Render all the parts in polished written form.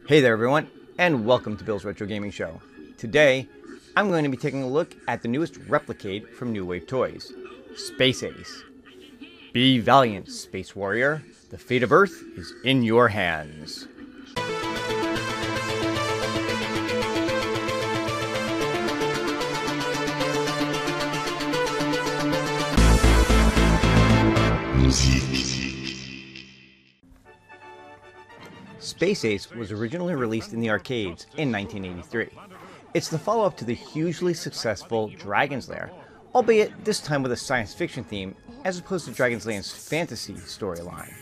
Hey there everyone, and welcome to Bill's Retro Gaming Show. Today, I'm going to be taking a look at the newest Replicade from New Wave Toys, Space Ace. Be valiant, Space Warrior. The fate of Earth is in your hands. Space Ace was originally released in the arcades in 1983. It's the follow-up to the hugely successful Dragon's Lair, albeit this time with a science fiction theme as opposed to Dragon's Lair's fantasy storyline.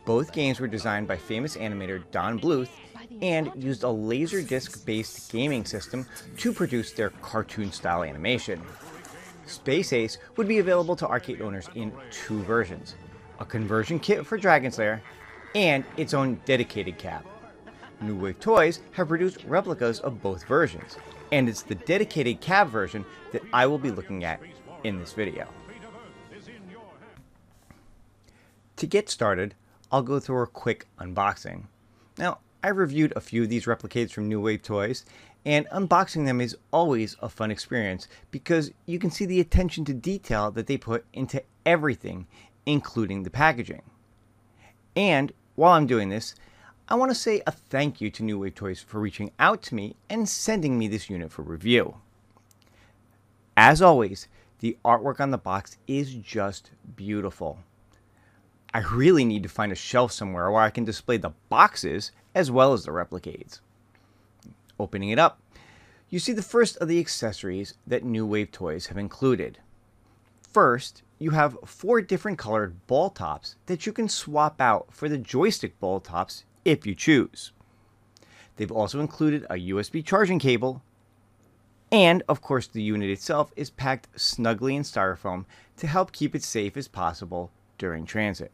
Both games were designed by famous animator Don Bluth and used a Laserdisc-based gaming system to produce their cartoon-style animation. Space Ace would be available to arcade owners in two versions, a conversion kit for Dragon's Lair and its own dedicated cab. New Wave Toys have produced replicas of both versions, and it's the dedicated cab version that I will be looking at in this video. To get started, I'll go through a quick unboxing. Now, I've reviewed a few of these replicades from New Wave Toys, and unboxing them is always a fun experience because you can see the attention to detail that they put into everything, including the packaging. And while I'm doing this, I want to say a thank you to New Wave Toys for reaching out to me and sending me this unit for review. As always, the artwork on the box is just beautiful. I really need to find a shelf somewhere where I can display the boxes as well as the replicades. Opening it up, you see the first of the accessories that New Wave Toys have included. First, you have 4 different colored ball tops that you can swap out for the joystick ball tops if you choose. They've also included a USB charging cable, and of course the unit itself is packed snugly in styrofoam to help keep it safe as possible during transit.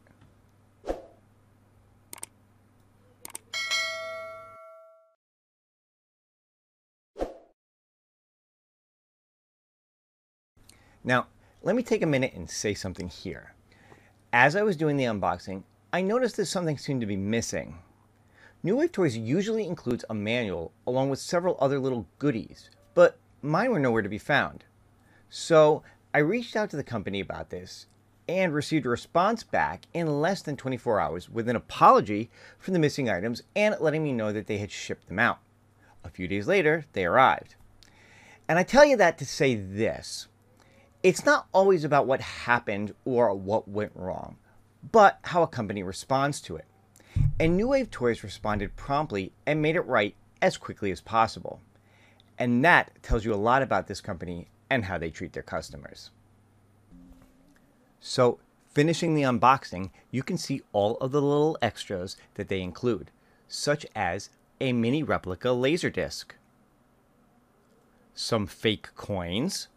Now, let me take a minute and say something here. As I was doing the unboxing, I noticed that something seemed to be missing. New Wave Toys usually includes a manual along with several other little goodies, but mine were nowhere to be found. So I reached out to the company about this and received a response back in less than 24 hours with an apology for the missing items and letting me know that they had shipped them out. A few days later, they arrived. And I tell you that to say this. It's not always about what happened or what went wrong, but how a company responds to it. And New Wave Toys responded promptly and made it right as quickly as possible. And that tells you a lot about this company and how they treat their customers. So, finishing the unboxing, you can see all of the little extras that they include, such as a mini replica Laserdisc, some fake coins,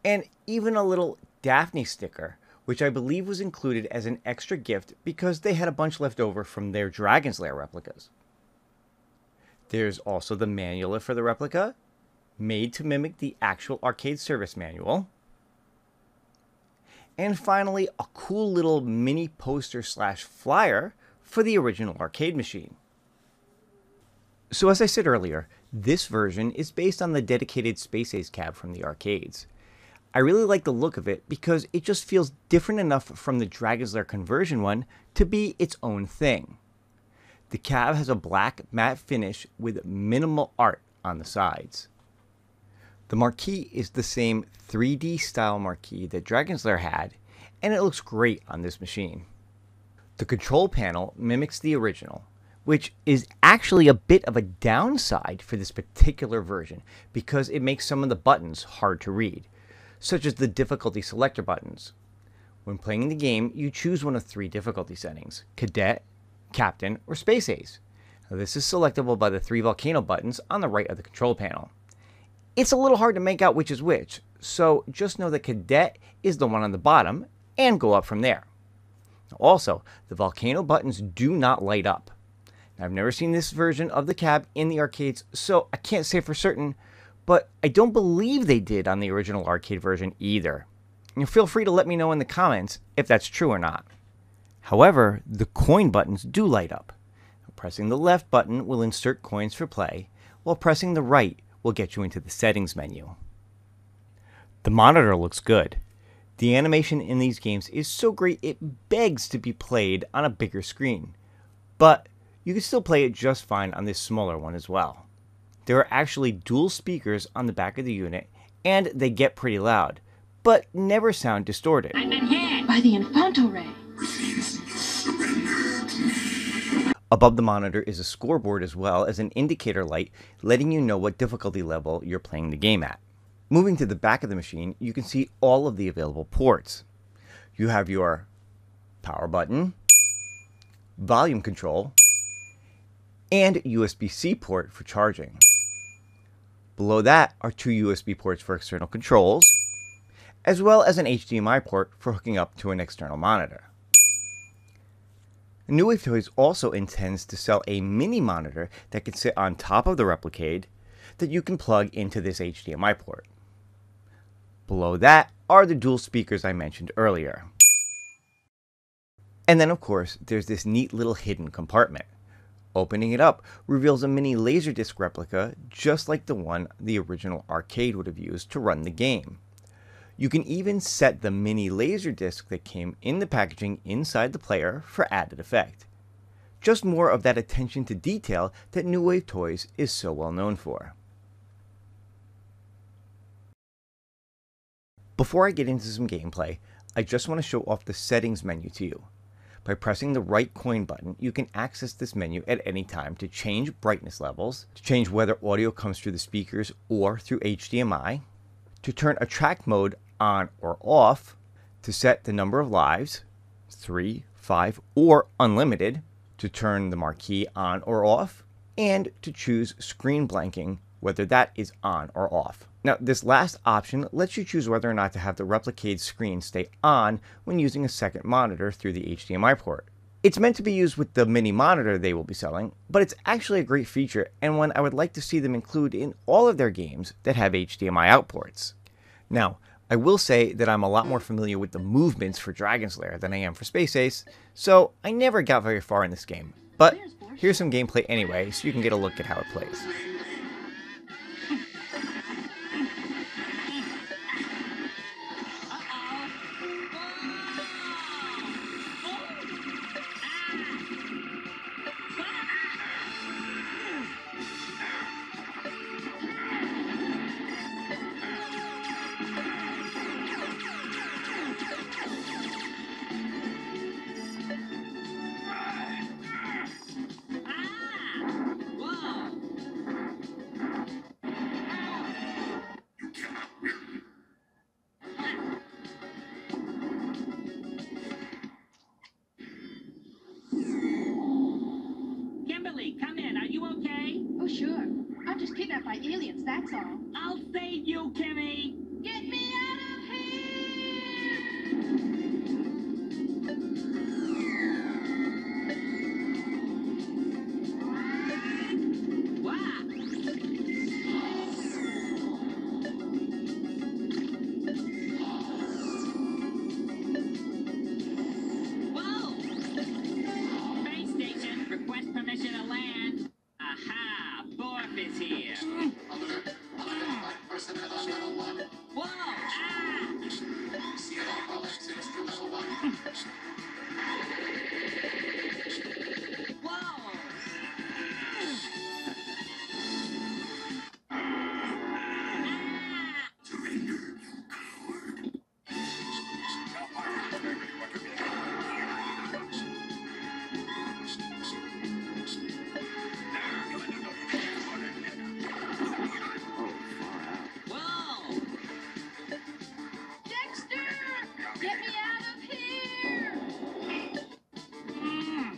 and even a little Daphne sticker, which I believe was included as an extra gift because they had a bunch left over from their Dragon's Lair replicas. There's also the manual for the replica, made to mimic the actual arcade service manual. And finally, a cool little mini poster / flyer for the original arcade machine. So as I said earlier, this version is based on the dedicated Space Ace cab from the arcades. I really like the look of it because it just feels different enough from the Dragon's Lair conversion one to be its own thing. The cab has a black matte finish with minimal art on the sides. The marquee is the same 3D style marquee that Dragon's Lair had, and it looks great on this machine. The control panel mimics the original, which is actually a bit of a downside for this particular version because it makes some of the buttons hard to read, such as the difficulty selector buttons. When playing the game, you choose one of 3 difficulty settings: Cadet, Captain, or Space Ace. Now, this is selectable by the 3 volcano buttons on the right of the control panel. It's a little hard to make out which is which, so just know that Cadet is the one on the bottom, and go up from there. Also, the volcano buttons do not light up. Now, I've never seen this version of the cab in the arcades, so I can't say for certain, but I don't believe they did on the original arcade version either. And feel free to let me know in the comments if that's true or not. However, the coin buttons do light up, Pressing the left button will insert coins for play, while pressing the right will get you into the settings menu. The monitor looks good. The animation in these games is so great it begs to be played on a bigger screen, but you can still play it just fine on this smaller one as well. There are actually dual speakers on the back of the unit, and they get pretty loud, but never sound distorted. I've been hit by the Infanto Ray. Above the monitor is a scoreboard as well as an indicator light letting you know what difficulty level you're playing the game at. Moving to the back of the machine, you can see all of the available ports. You have your power button, volume control, and USB-C port for charging. Below that are two USB ports for external controls, as well as an HDMI port for hooking up to an external monitor. New Wave Toys also intends to sell a mini monitor that can sit on top of the Replicade that you can plug into this HDMI port. Below that are the dual speakers I mentioned earlier. And then of course there's this neat little hidden compartment. Opening it up reveals a mini Laserdisc replica just like the one the original arcade would have used to run the game. You can even set the mini Laserdisc that came in the packaging inside the player for added effect. Just more of that attention to detail that New Wave Toys is so well known for. Before I get into some gameplay, I just want to show off the settings menu to you. By pressing the right coin button, you can access this menu at any time to change brightness levels, to change whether audio comes through the speakers or through HDMI, to turn a track mode on or off, to set the number of lives, 3, 5, or unlimited, to turn the marquee on or off, and to choose screen blanking, whether that is on or off. Now, this last option lets you choose whether or not to have the Replicade screen stay on when using a second monitor through the HDMI port. It's meant to be used with the mini monitor they will be selling, but it's actually a great feature and one I would like to see them include in all of their games that have HDMI out ports. Now, I will say that I'm a lot more familiar with the movements for Dragon's Lair than I am for Space Ace, so I never got very far in this game. But here's some gameplay anyway, so you can get a look at how it plays. Come in, are you okay? Oh, sure. I'm just kidnapped by aliens, that's all. I'll save you, Kimmy! Get me out of here! What? Whoa! Space station, request permission to land. Aha! Borf is here. Whoa! Ah! Whoa! Ah! Whoa! Dexter! Get me out of here! Mm.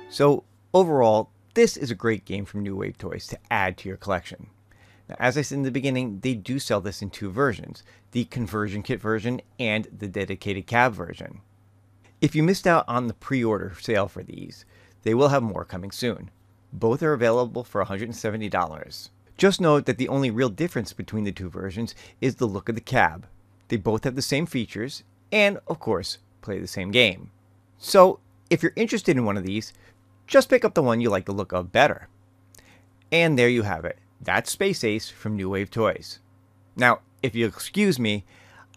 So overall, this is a great game from New Wave Toys to add to your collection. Now, as I said in the beginning, they do sell this in two versions, the conversion kit version and the dedicated cab version. If you missed out on the pre-order sale for these, they will have more coming soon. Both are available for $170. Just note that the only real difference between the two versions is the look of the cab. They both have the same features and, of course, play the same game. So, if you're interested in one of these, just pick up the one you like the look of better. And there you have it. That's Space Ace from New Wave Toys. Now, if you'll excuse me,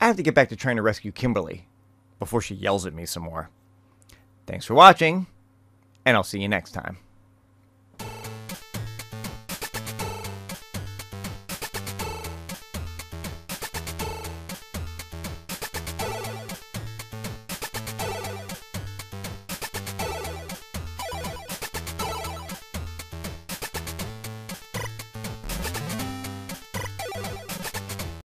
I have to get back to trying to rescue Kimberly before she yells at me some more. Thanks for watching, and I'll see you next time.